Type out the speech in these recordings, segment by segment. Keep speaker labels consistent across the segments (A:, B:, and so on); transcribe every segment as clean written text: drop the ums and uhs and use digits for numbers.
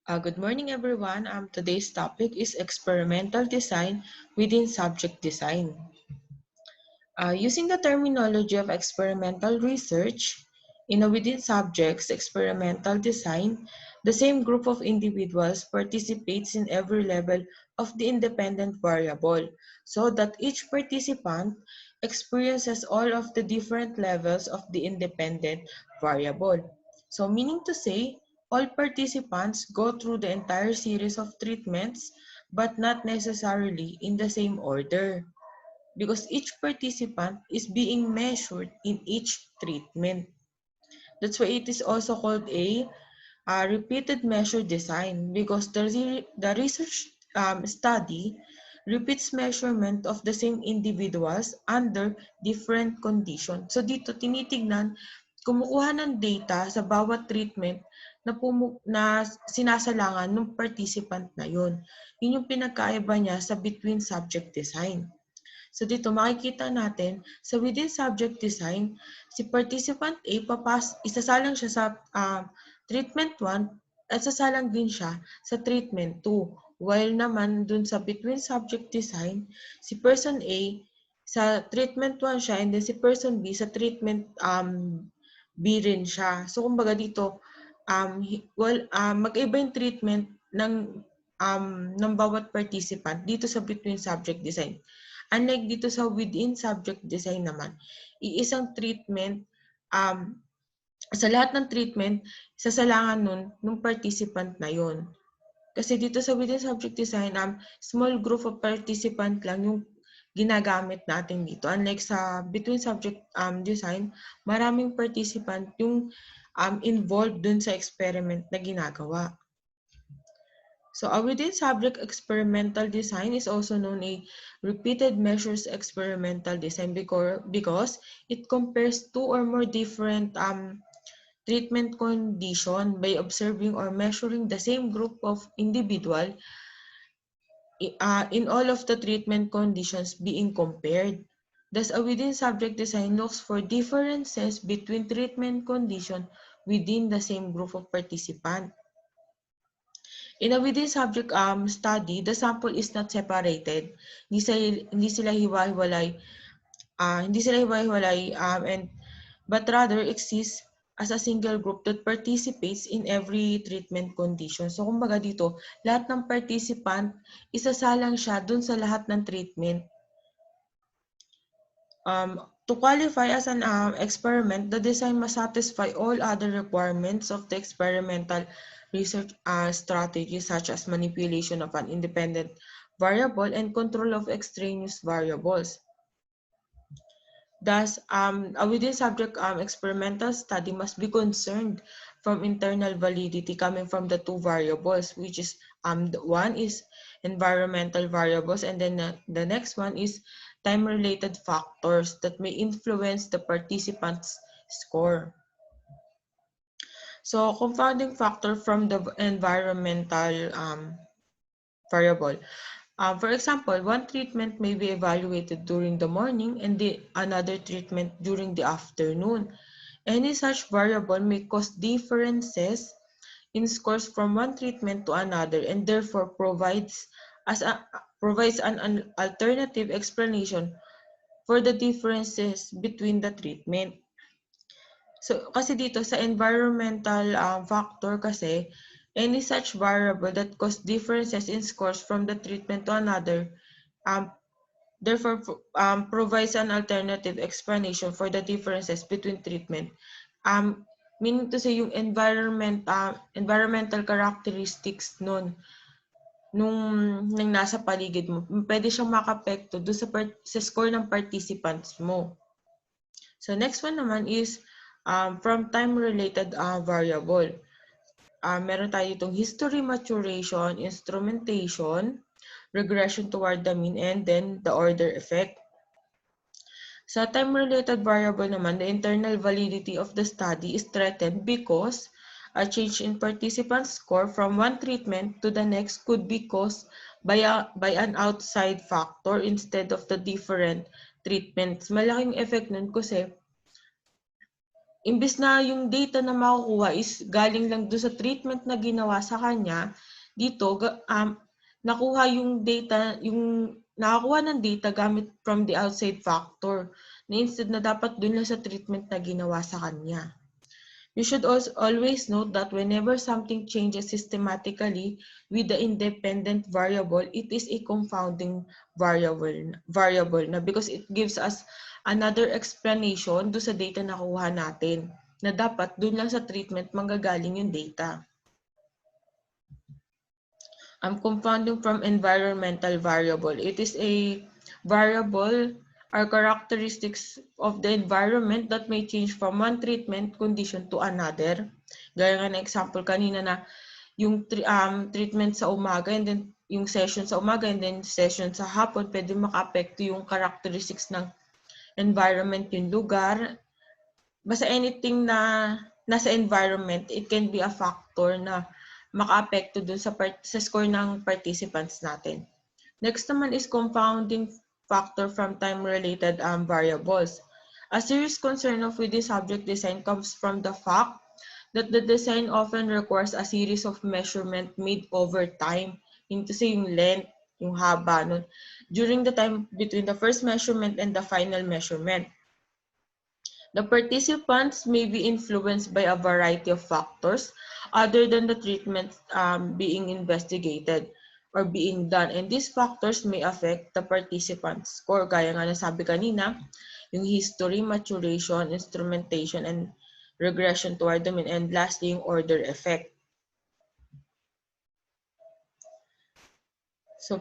A: Good morning, everyone. Today's topic is experimental design within subject design. Using the terminology of experimental research, within subjects experimental design, the same group of individuals participates in every level of the independent variable, so that each participant experiences all of the different levels of the independent variable. So meaning to say, all participants go through the entire series of treatments, but not necessarily in the same order because each participant is being measured in each treatment. That's why it is also called a repeated measure design because the research study repeats measurement of the same individuals under different conditions. So dito tinitignan, kumukuha ng data sa bawat treatment na sinasalangan ng participant na yun. Yun yung pinagkaiba niya sa between subject design. So dito makikita natin sa within subject design, si participant A isasalang siya sa treatment 1 at sasalang din siya sa treatment 2. While naman dun sa between subject design, si person A sa treatment 1 siya and then si person B sa treatment B rin siya. So kumbaga dito, mag-iba yung treatment ng bawat participant dito sa between subject design. Unlike dito sa within subject design naman, iisang treatment, sa lahat ng treatment, sasalangan nun ng participant na yon. Kasi dito sa within subject design, small group of participant lang yung ginagamit natin dito. Unlike sa between subject design, maraming participant yung involved dun sa experiment na ginagawa. So a within subject experimental design is also known as repeated measures experimental design because it compares two or more different treatment condition by observing or measuring the same group of individual in all of the treatment conditions being compared. Thus, a within subject design looks for differences between treatment condition within the same group of participants. In a within subject study, the sample is not separated. Hindi sila hiwa-hiwalay, but rather exists as a single group that participates in every treatment condition. So kumbaga dito, lahat ng participant, isasalang siya dun sa lahat ng treatment. To qualify as an experiment, the design must satisfy all other requirements of the experimental research strategies such as manipulation of an independent variable and control of extraneous variables. Thus, a within subject experimental study must be concerned from internal validity coming from the two variables, which is one is environmental variables and then the next one is time-related factors that may influence the participant's score. So, confounding factor from the environmental variable. For example, one treatment may be evaluated during the morning and another treatment during the afternoon. Any such variable may cause differences in scores from one treatment to another and therefore provides an alternative explanation for the differences between the treatment. So, kasi dito sa environmental factor kasi, any such variable that cause differences in scores from the treatment to another, therefore provides an alternative explanation for the differences between treatment. Meaning to say, yung environmental characteristics nung nasa paligid mo, pwede siyang makapekto doon sa score ng participants mo. So next one naman is from time-related variable. Meron tayo itong history, maturation, instrumentation, regression toward the mean, and then the order effect. Sa time-related variable naman, the internal validity of the study is threatened because a change in participant score from one treatment to the next could be caused by an outside factor instead of the different treatments. Malaking effect nun kasi imbes na yung data na makukuha is galing lang doon sa treatment na ginawa sa kanya, dito nakuha yung data, yung nakakuha ng data gamit from the outside factor na instead na dapat doon lang sa treatment na ginawa sa kanya. You should also always note that whenever something changes systematically with the independent variable, it is a confounding variable na because it gives us another explanation do sa data na kuha natin na dapat dun lang sa treatment manggagaling yung data. Confounding from environmental variable. It is a variable or characteristics of the environment that may change from one treatment condition to another. Gaya nga na example kanina na yung treatment sa umaga and then yung session sa umaga and then session sa hapon, pwede maka-apekto yung characteristics ng environment, yung lugar. Basta anything na nasa environment, it can be a factor na maka-apekto dun sa score ng participants natin. Next naman is confounding factor from time-related variables. A serious concern of with the subject design comes from the fact that the design often requires a series of measurement made over time, into say yung length, yung haba nun, during the time between the first measurement and the final measurement. The participants may be influenced by a variety of factors other than the treatment being investigated or being done. And these factors may affect the participants' score. Gaya nga nasabi kanina, yung history, maturation, instrumentation, and regression toward the mean. And lastly, yung order effect. So,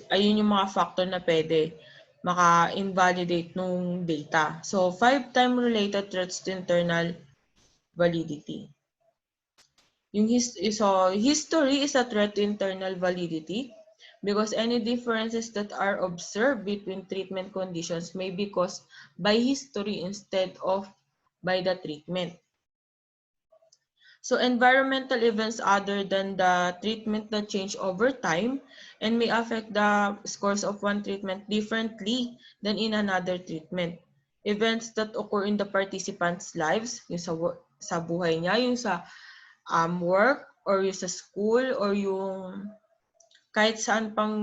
A: ayun yung mga factor na pwede maka-invalidate nung data. So, 5 time-related threats to internal validity. Yung history is a threat to internal validity because any differences that are observed between treatment conditions may be caused by history instead of by the treatment. So environmental events other than the treatment that change over time and may affect the scores of one treatment differently than in another treatment. Events that occur in the participants' lives, yung sa buhay niya, yung sa work, or yung sa school, or yung kahit saan pang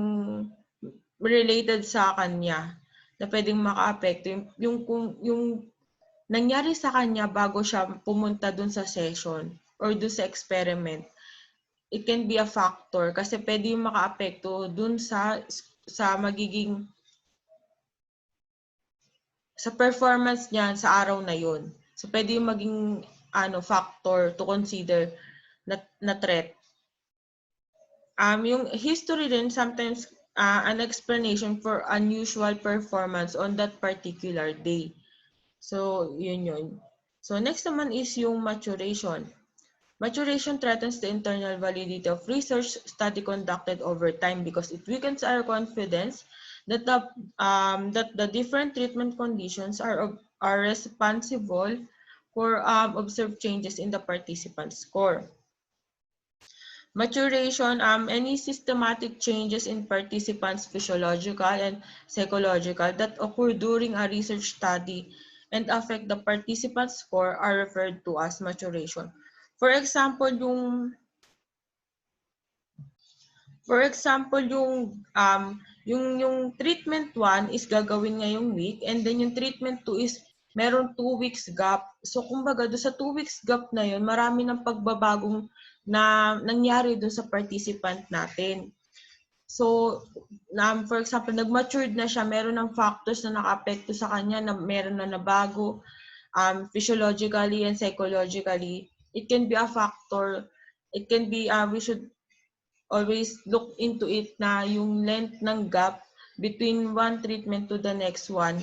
A: related sa kanya na pwedeng maka-apekto. Yung nangyari sa kanya bago siya pumunta dun sa session or dun sa experiment, it can be a factor kasi pwede yung maka-apekto dun sa magiging sa performance niya sa araw na yun. So pwede yung maging factor to consider na threat. Yung history din sometimes an explanation for unusual performance on that particular day. So yun. So next naman is yung maturation. Maturation threatens the internal validity of research study conducted over time because it weakens our confidence that the different treatment conditions are responsible for observed changes in the participant score. Maturation, any systematic changes in participants' physiological and psychological that occur during a research study and affect the participant's score are referred to as maturation. For example, yung treatment 1 is gagawin ngayong week and then yung treatment 2 is meron 2 weeks gap. So kumbaga do sa 2 weeks gap na yun, marami ng pagbabagong na nangyari dun sa participant natin. So, for example, nag-matured na siya, meron ng factors na naka-apekto sa kanya, na meron na nabago, physiologically and psychologically. It can be a factor. It can be, we should always look into it na yung length ng gap between one treatment to the next one.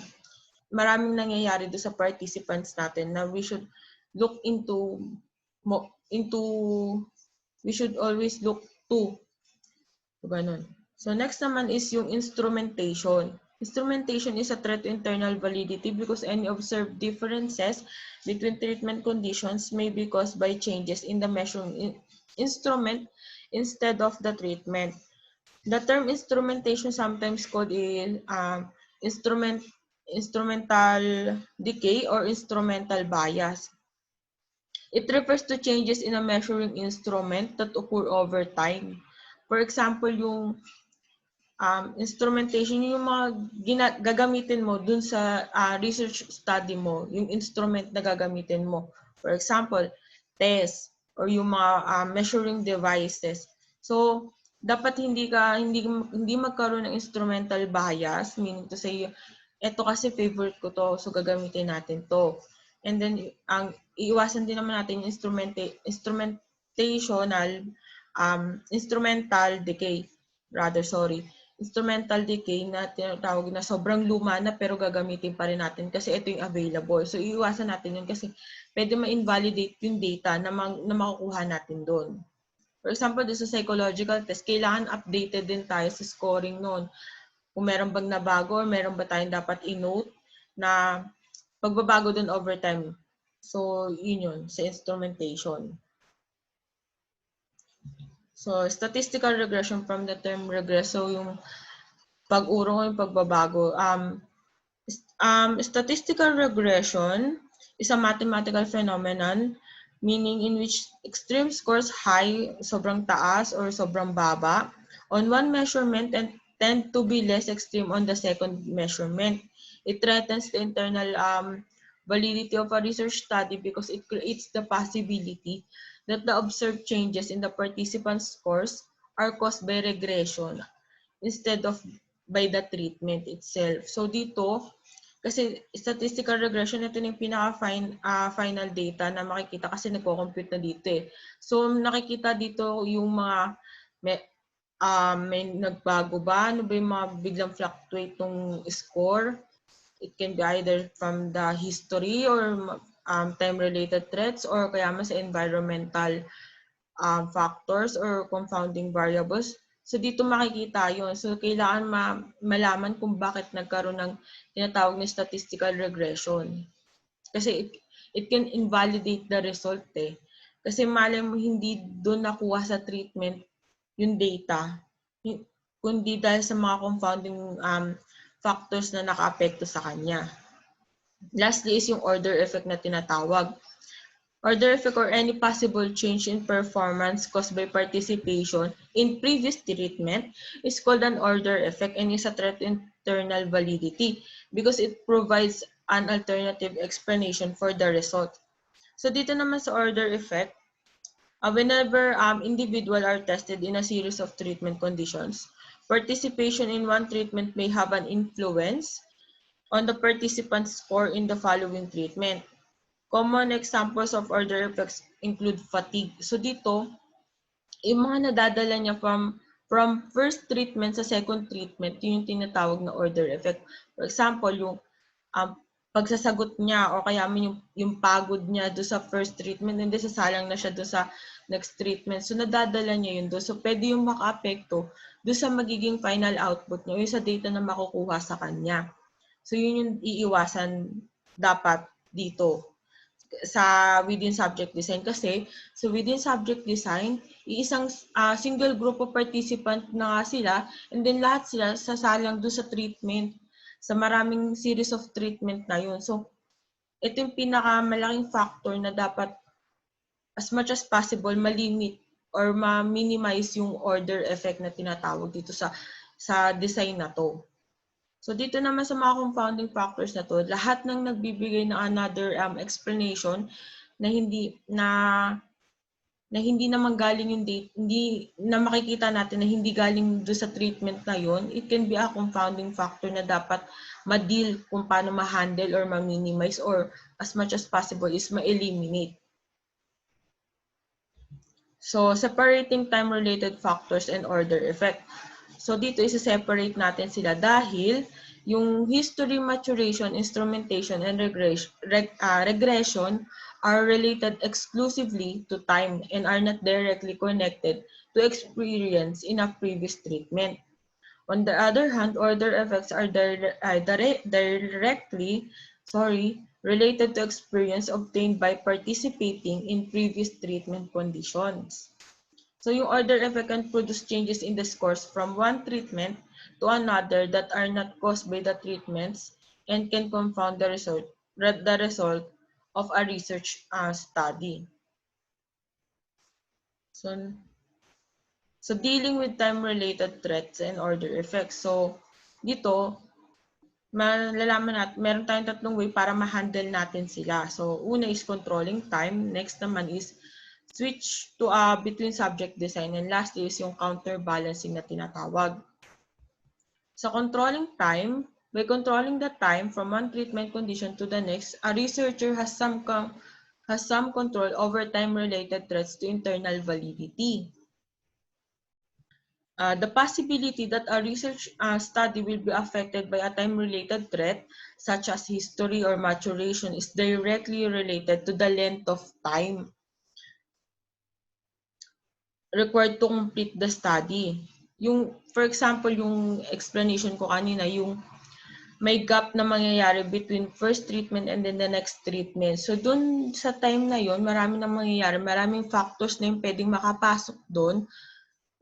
A: Maraming nangyayari doon sa participants natin na we should look into we should always look to. Ganun. So next naman is yung instrumentation. Instrumentation is a threat to internal validity because any observed differences between treatment conditions may be caused by changes in the measuring instrument instead of the treatment. The term instrumentation sometimes called instrumental decay or instrumental bias. It refers to changes in a measuring instrument that occur over time. For example, yung instrumentation, yung mga gagamitin mo dun sa research study mo, yung instrument na gagamitin mo. For example, test or yung mga measuring devices. So, dapat hindi magkaroon ng instrumental bias, meaning to say, eto kasi favorite ko to, so gagamitin natin to. And then, iiwasan din naman natin yung instrumental decay, instrumental decay na tinatawag na sobrang luma na pero gagamitin pa rin natin kasi ito yung available. So, iiwasan natin yun kasi pwede ma-invalidate yung data na makukuha natin doon. For example, doon sa psychological test, kailangan updated din tayo sa scoring noon. Kung meron bang nabago or meron ba tayong dapat i-note na pagbabago doon over time. So, yun sa instrumentation. So, statistical regression from the term regress. So, yung pag-urong yung pagbabago. Statistical regression is a mathematical phenomenon meaning in which extreme scores high, sobrang taas or sobrang baba on one measurement and tend to be less extreme on the second measurement. It threatens the internal validity of a research study because it creates the possibility that the observed changes in the participants' scores are caused by regression instead of by the treatment itself. So dito, kasi statistical regression, ito yung pinaka-final data na makikita kasi nagko-compute na dito eh. So nakikita dito yung mga may nagbago ba? Ano ba yung mga biglang fluctuate ng score? It can be either from the history or time-related threats or kaya mas sa environmental factors or confounding variables. So dito makikita yon. So kailangan malaman kung bakit nagkaroon ng tinatawag na statistical regression. Kasi it can invalidate the result eh. Kasi malay mo hindi doon nakuha sa treatment yung data, kundi dahil sa mga confounding factors na nakaapekto sa kanya. Lastly is yung order effect na tinatawag. Order effect or any possible change in performance caused by participation in previous treatment is called an order effect and is a threat to internal validity because it provides an alternative explanation for the result. So dito naman sa order effect, whenever individuals are tested in a series of treatment conditions, participation in one treatment may have an influence on the participant's score in the following treatment. Common examples of order effects include fatigue. So dito, yung mga nadadala niya from first treatment sa second treatment, yun yung tinatawag na order effect. For example, yung pagsasagot niya o kaya yung pagod niya do sa first treatment, hindi sasalang na siya do sa next treatment. So nadadala niya yun do. So pwede yung maka-apekto do sa magiging final output niya, yung sa data na makukuha sa kanya. So yun yung iiwasan dapat dito sa within subject design kasi so within subject design iisang single group of participant na nga sila and then lahat sila sasalang doon sa treatment sa maraming series of treatment na yun. So ito yung pinakamalaking factor na dapat as much as possible malimit or ma-minimize yung order effect na tinatawag dito sa design na to. So dito naman sa mga confounding factors na to, lahat ng nagbibigay ng another explanation na hindi naman galing yung date, hindi na makikita natin na hindi galing do sa treatment na yon, it can be a confounding factor na dapat ma-deal kung paano ma-handle or ma-minimize or as much as possible is ma-eliminate. So separating time-related factors and order effect. So dito isa-separate natin sila dahil yung history, maturation, instrumentation, and regression are related exclusively to time and are not directly connected to experience in a previous treatment. On the other hand, order effects are directly related to experience obtained by participating in previous treatment conditions. So yung order effect can produce changes in the scores from one treatment to another that are not caused by the treatments and can confound the result of a research study. So dealing with time-related threats and order effects. So dito, malalaman natin, meron tayong tatlong way para ma-handle natin sila. So una is controlling time. Next naman is switch to between subject design. And last is yung counterbalancing na tinatawag. So controlling time, by controlling the time from one treatment condition to the next, a researcher has some control over time-related threats to internal validity. The possibility that a research study will be affected by a time-related threat, such as history or maturation, is directly related to the length of time required to complete the study. For example, yung explanation ko kanina, yung may gap na mangyayari between first treatment and then the next treatment. So dun sa time na yon, marami nang mangyayari, maraming factors na yung pwedeng makapasok doon,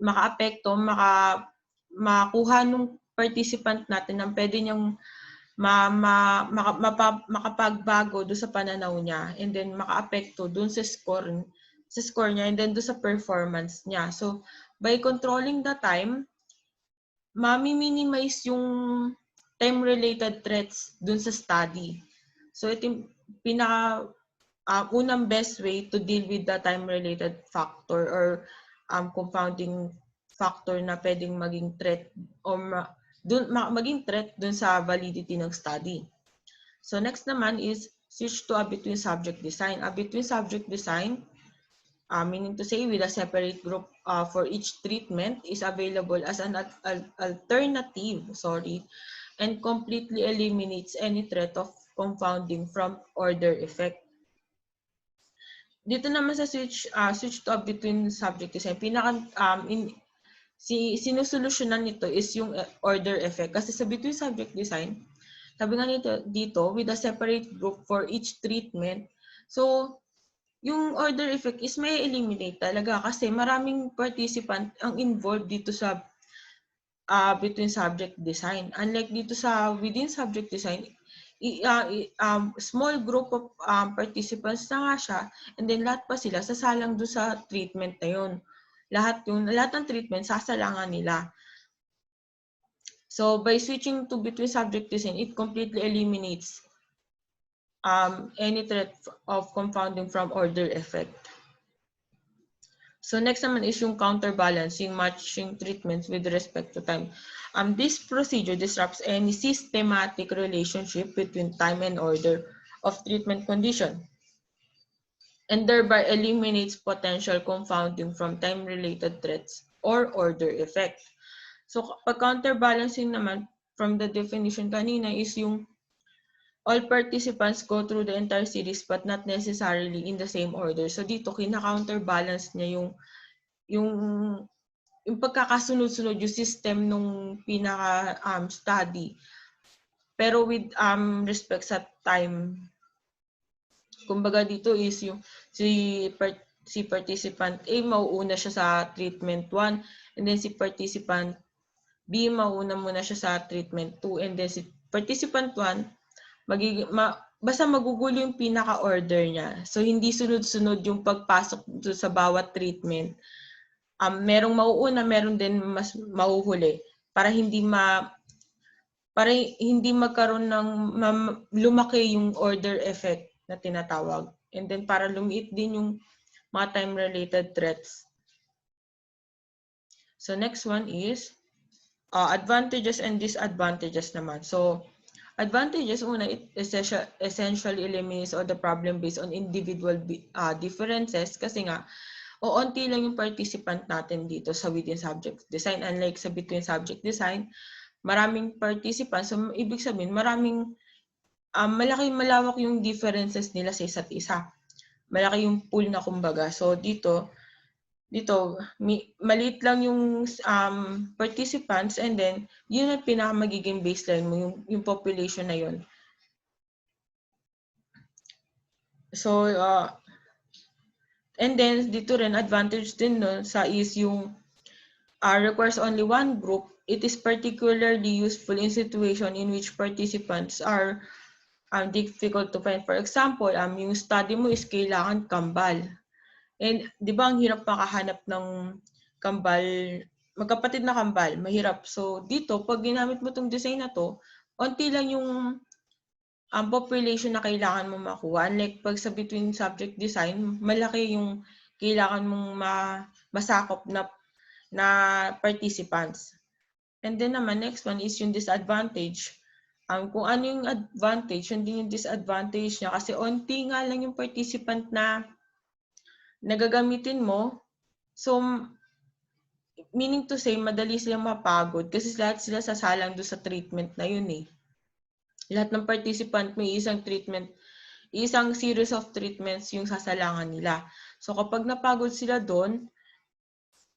A: makaapekto, makuha nung participant natin ng pwede niyang makapagbago doon sa pananaw niya, and then makaapekto doon sa score niya, and then doon sa performance niya. So by controlling the time, mami-minimize yung time-related threats dun sa study. So ito yung unang best way to deal with the time-related factor or confounding factor na pwedeng maging threat o maging threat dun sa validity ng study. So next naman is switch to a between subject design. A between subject design, meaning to say with a separate group for each treatment, is available as an alternative, and completely eliminates any threat of confounding from order effect. Dito naman sa switch to a between subject design, sinusolusyonan nito is yung order effect. Kasi sa between subject design, sabi nga nito dito, with a separate group for each treatment, so yung order effect is may eliminate talaga kasi maraming participant ang involved dito sa between subject design. Unlike dito sa within subject design, small group of participants na nga siya, and then lahat pa sila sasalang doon sa treatment na yun. Lahat ng treatment sasalangan nila. So by switching to between subject design, it completely eliminates any threat of confounding from order effect. So next naman is yung counterbalancing, matching treatments with respect to time. This procedure disrupts any systematic relationship between time and order of treatment condition, and thereby eliminates potential confounding from time-related threats or order effect. So pag counterbalancing naman, from the definition kanina, is yung all participants go through the entire series but not necessarily in the same order. So dito, kina-counterbalance niya yung pagkakasunod-sunod, yung system nung pinaka-study. Pero with respect sa time, kumbaga dito is yung si participant A, mauuna siya sa treatment 1, and then si participant B, mauuna muna siya sa treatment 2, and then si participant 1, basta magugulo yung pinaka-order niya. So, hindi sunod-sunod yung pagpasok sa bawat treatment. Merong mauuna, meron din mas mauhuli para hindi magkaroon ng lumaki yung order effect na tinatawag. And then para lumiit din yung mga time-related threats. So next one is advantages and disadvantages naman. So advantages, una, it essentially eliminates all the problem based on individual differences kasi nga, onti lang yung participant natin dito sa within subject design. Unlike sa between subject design, maraming participants. So, ibig sabihin, malawak yung differences nila sa isa't isa. Malaki yung pool na kumbaga. So, dito, maliit lang yung participants, and then yun ang pinakamagiging baseline mo, yung population na yun. So, and then dito rin, advantage din no, is yung requires only one group. It is particularly useful in situation in which participants are difficult to find. For example, yung study mo is kailangan kambal. And di ba ang hirap makahanap ng kambal, magkapatid na kambal, mahirap. So dito, pag ginamit mo tong design na to, onti lang yung population na kailangan mo makuha. Unlike pag sa between subject design, malaki yung kailangan mong masakop na participants. And then naman, next one is yung disadvantage. Kung ano yung advantage, yun din yung disadvantage niya. Kasi onti nga lang yung participant na nagagamitin mo. So, meaning to say, madali silang mapagod kasi lahat sila sasalang doon sa treatment na yun eh. Lahat ng participant may isang series of treatments yung sasalangan nila. So, kapag napagod sila doon,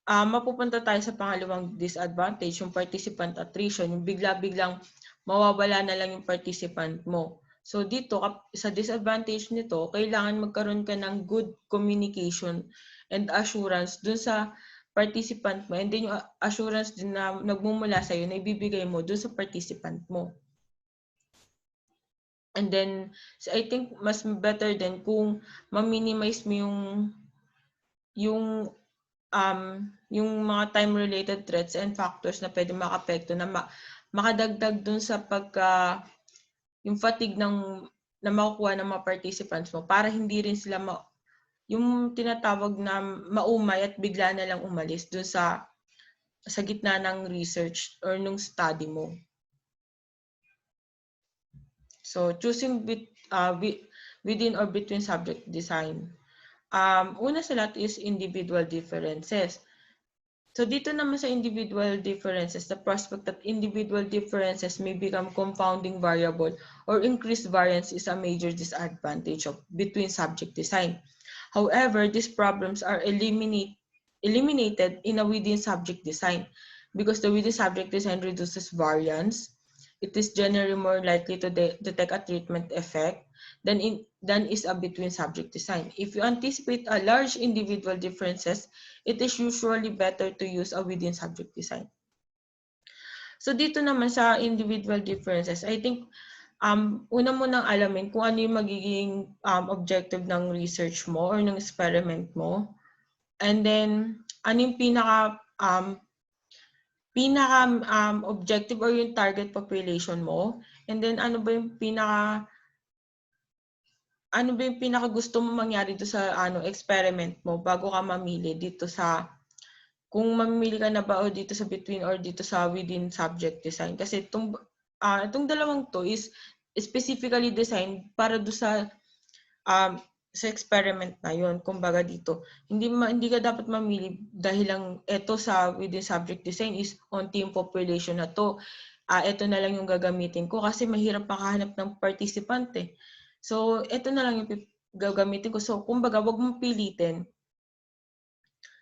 A: mapupunta tayo sa pangalawang disadvantage, yung participant attrition, yung bigla-biglang mawawala na lang yung participant mo. So dito, sa disadvantage nito, kailangan magkaroon ka ng good communication and assurance dun sa participant mo, and then yung assurance din na nagmumula sa'yo na ibibigay mo dun sa participant mo. And then, so I think mas better din kung ma-minimize mo yung mga time-related threats and factors na pwede makapekto na makadagdag dun sa yung fatigue na makukuha ng mga participants mo para hindi rin sila yung tinatawag na maumay at bigla na lang umalis dun sa gitna ng research or nung study mo. So, choosing within or between subject design. Una sa lahat is individual differences. So dito naman sa individual differences, the prospect that individual differences may become confounding variable or increased variance is a major disadvantage between subject design. However, these problems are eliminated in a within subject design because the within subject design reduces variance. It is generally more likely to detect a treatment effect than is a between subject design. If you anticipate a large individual differences, it is usually better to use a within subject design. So dito naman sa individual differences, I think una mo nang alamin kung ano yung magiging objective ng research mo or ng experiment mo. And then, ano yung objective or yung target population mo. And then, ano ba yung pinaka gusto mo mangyari dito sa experiment mo bago ka mamili dito sa kung mamili ka na ba o dito sa between or dito sa within subject design. Kasi itong dalawang to is specifically designed para do sa experiment na yon. Kumbaga dito, hindi ka dapat mamili dahil lang ito sa within subject design is onti yung population na to. Ito na lang yung gagamitin ko kasi mahirap makahanap ng participant eh. So, ito na lang yung gagamitin ko. So, kumbaga, wag mong pilitin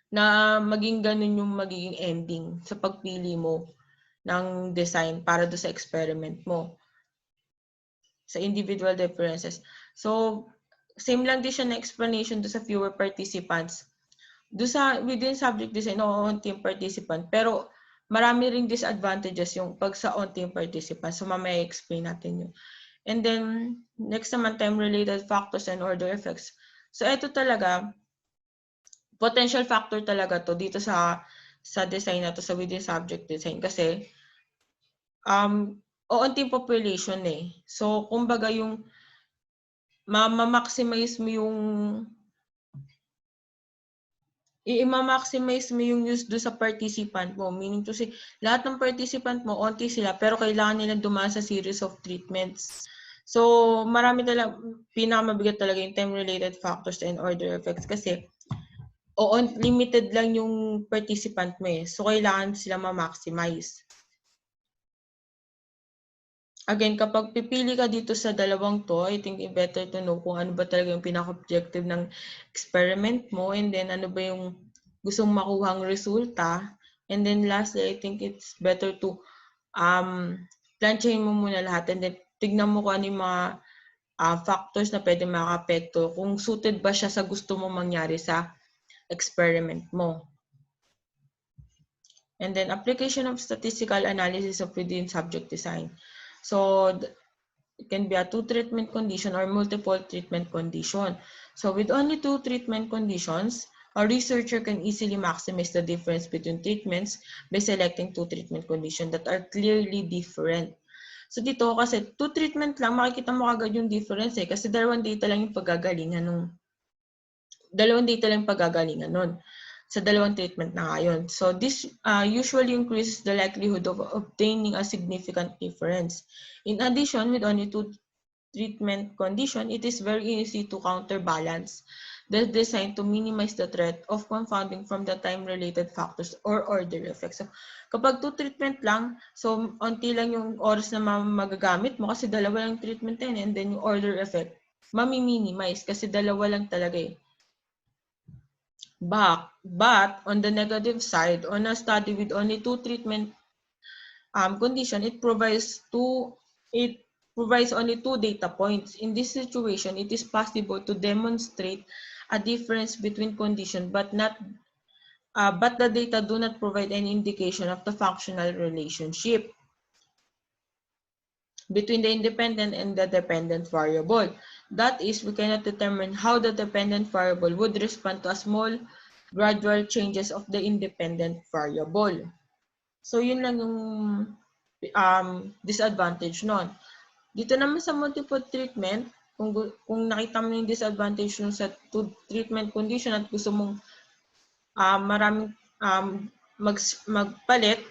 A: na maging ganun yung magiging ending sa pagpili mo ng design para do sa experiment mo. Sa individual differences. So, same lang din siya na explanation do sa fewer participants. Do sa within subject design, onti yung participant. Pero, marami ring disadvantages yung pag sa onti yung participants. So, mamaya explain natin yun. And then, next naman, time-related factors and order effects. So, ito talaga, potential factor talaga to dito sa design na to, sa within subject design. Kasi, onting population eh. So, kumbaga yung ma-maximize mo yung i-maximize mo yung use do sa participant mo. Meaning to say, lahat ng participant mo, onti sila, pero kailangan nilang dumaan sa series of treatments. So, marami talaga, pinakamabigat talaga yung time-related factors and order effects kasi limited lang yung participant mo eh. So, kailangan sila ma-maximize. Again, kapag pipili ka dito sa dalawang to, I think better to know kung ano ba talaga yung pinaka-objective ng experiment mo, and then ano ba yung gustong makuhang resulta. And then lastly, I think it's better to planchahin mo muna lahat, and then tignan mo kung ano yung mga factors na pwede makapekto, kung suited ba siya sa gusto mo mangyari sa experiment mo. And then application of statistical analysis of within subject design. So, it can be a two-treatment condition or multiple treatment condition. So with only 2 treatment conditions, a researcher can easily maximize the difference between treatments by selecting 2 treatment conditions that are clearly different. So dito kasi 2 treatment lang, makikita mo agad yung difference kasi dalawang data lang yung paggagalingan nun. Sa dalawang treatment na ngayon. So this usually increases the likelihood of obtaining a significant difference. In addition, with only 2 treatment condition, it is very easy to counterbalance the design to minimize the threat of confounding from the time-related factors or order effects. So, kapag 2 treatment lang, so onti lang yung oras na magagamit mo kasi dalawa lang treatment yan, and then yung order effect, mami-minimize kasi dalawa lang talaga eh. But on the negative side, on a study with only 2 treatment condition, it provides only 2 data points. In this situation, it is possible to demonstrate a difference between condition, but the data do not provide any indication of the functional relationship between the independent and the dependent variable. That is, we cannot determine how the dependent variable would respond to a small gradual changes of the independent variable. So, yun lang yung disadvantage nun. Dito naman sa multiple treatment, kung nakita mo yung disadvantage nun sa 2 treatment condition at gusto mong maraming magpalit,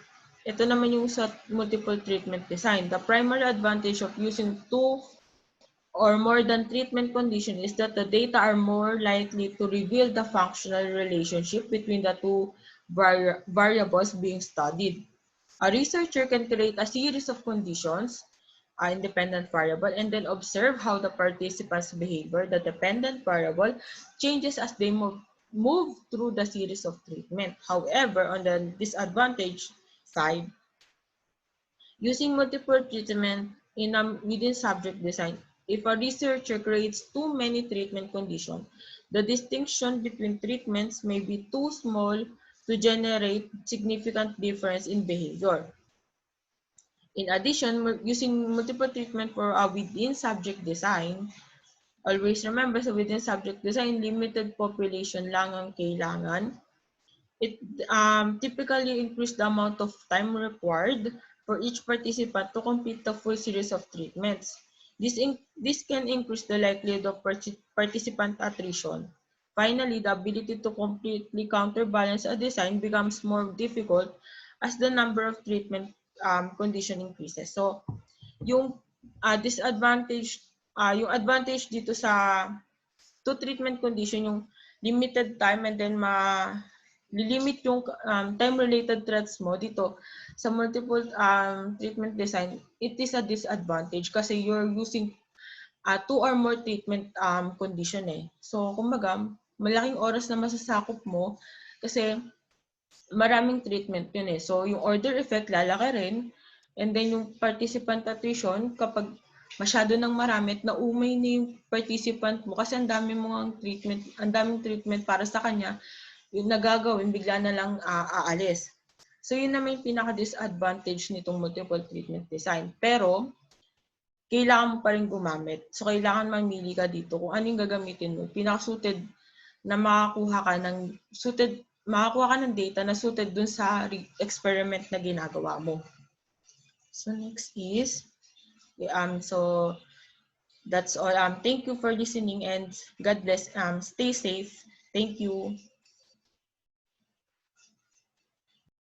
A: ito naman yung sa multiple treatment design. The primary advantage of using 2 or more than treatment condition is that the data are more likely to reveal the functional relationship between the 2 variables being studied. A researcher can create a series of conditions, independent variable, and then observe how the participants' behavior, the dependent variable, changes as they move through the series of treatment. However, on the disadvantage side, using multiple treatment within subject design, if a researcher creates too many treatment conditions, the distinction between treatments may be too small to generate significant difference in behavior. In addition, using multiple treatment for within subject design, always remember sa within subject design, limited population lang ang kailangan. It typically increases the amount of time required for each participant to complete the full series of treatments. This can increase the likelihood of participant attrition. Finally, the ability to completely counterbalance a design becomes more difficult as the number of treatment condition increases. So, yung yung advantage dito sa 2 treatment condition, yung limited time and then lilimit yung time-related threats mo dito sa multiple treatment design, it is a disadvantage kasi you're using 2 or more treatment condition eh. So, kumbaga, malaking oras na masasakop mo kasi maraming treatment yun eh. So, yung order effect lalaki rin, and then yung participant attrition, kapag masyado nang marami at naumay na yung participant mo kasi ang daming treatment para sa kanya, yung nagagawin, bigla na lang aalis. So, yun naman yung pinaka-disadvantage nitong multiple treatment design. Pero, kailangan mo pa rin gumamit. So, kailangan mamili ka dito kung anong gagamitin mo. Pinaka-suited na makakuha ka ng data na suited dun sa experiment na ginagawa mo. So, next is, so, that's all. Thank you for listening and God bless. Stay safe. Thank you.